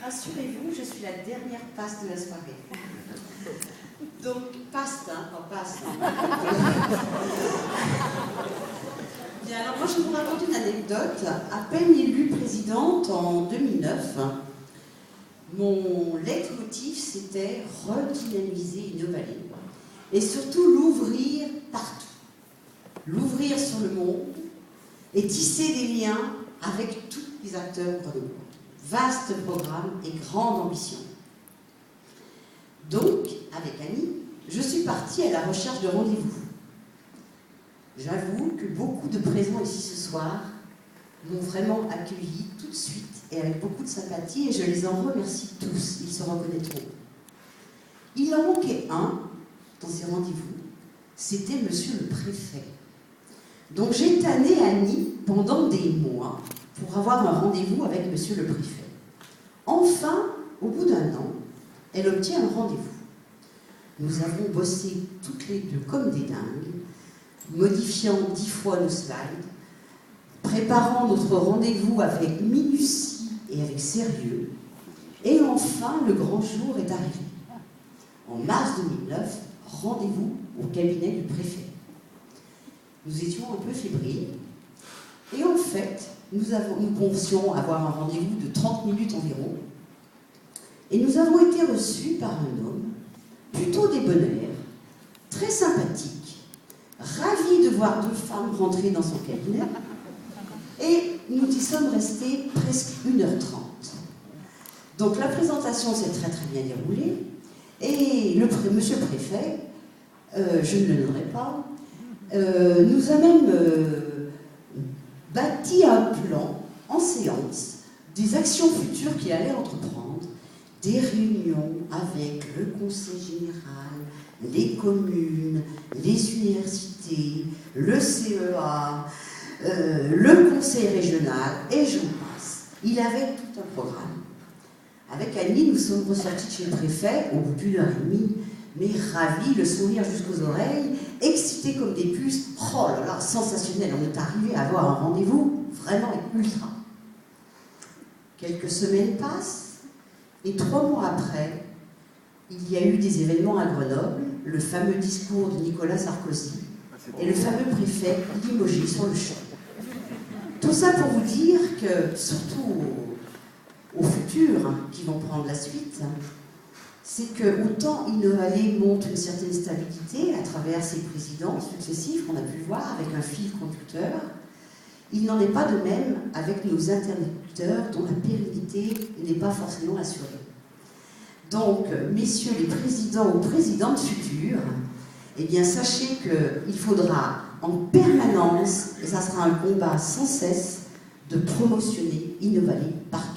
Rassurez-vous, je suis la dernière passe de la soirée. Donc, passe, hein, pas passe. Bien, alors moi je vous raconte une anecdote. À peine élue présidente en 2009, mon leitmotiv c'était redynamiser Innovallée et surtout l'ouvrir partout. L'ouvrir sur le monde et tisser des liens avec tous les acteurs grenoblois. Vaste programme et grande ambition. Donc, avec Annie, je suis partie à la recherche de rendez-vous. J'avoue que beaucoup de présents ici ce soir m'ont vraiment accueilli tout de suite et avec beaucoup de sympathie, et je les en remercie tous, ils se reconnaîtront. Il en manquait un dans ces rendez-vous, c'était Monsieur le Préfet. Donc j'ai tanné Annie pendant des mois pour avoir un rendez-vous avec Monsieur le Préfet. Enfin, au bout d'un an, elle obtient un rendez-vous. Nous avons bossé toutes les deux comme des dingues, modifiant 10 fois nos slides, préparant notre rendez-vous avec minutie et avec sérieux, et enfin le grand jour est arrivé. En mars 2009, rendez-vous au cabinet du préfet. Nous étions un peu fébriles, et en fait, nous pensions avoir un rendez-vous de 30 minutes environ, et nous avons été reçus par un homme plutôt débonnaire, très sympathique, ravi de voir deux femmes rentrer dans son cabinet, et nous y sommes restés presque 1h30. Donc la présentation s'est très très bien déroulée, et monsieur le préfet, je ne le nommerai pas, nous a même bâti un plan en séance des actions futures qu'il allait entreprendre, des réunions avec le conseil général, les communes, les universités, le CEA, le conseil régional, et j'en passe. Il avait tout un programme. Avec Annie, nous sommes ressortis chez le préfet au bout d'1h30, mais ravis, le sourire jusqu'aux oreilles, excités comme des puces. Oh là là, sensationnel, on est arrivé à avoir un rendez-vous vraiment ultra. Quelques semaines passent, et 3 mois après, il y a eu des événements à Grenoble, le fameux discours de Nicolas Sarkozy, et le fameux préfet limogé sur le champ. Tout ça pour vous dire que, surtout aux futurs qui vont prendre la suite, c'est que autant Innovallée montre une certaine stabilité à travers ses présidents successifs qu'on a pu voir avec un fil conducteur, il n'en est pas de même avec nos interlocuteurs dont la pérennité n'est pas forcément assurée. Donc, messieurs les présidents ou présidentes futures, eh bien sachez qu'il faudra en permanence, et ça sera un combat sans cesse, de promotionner Innovallée partout.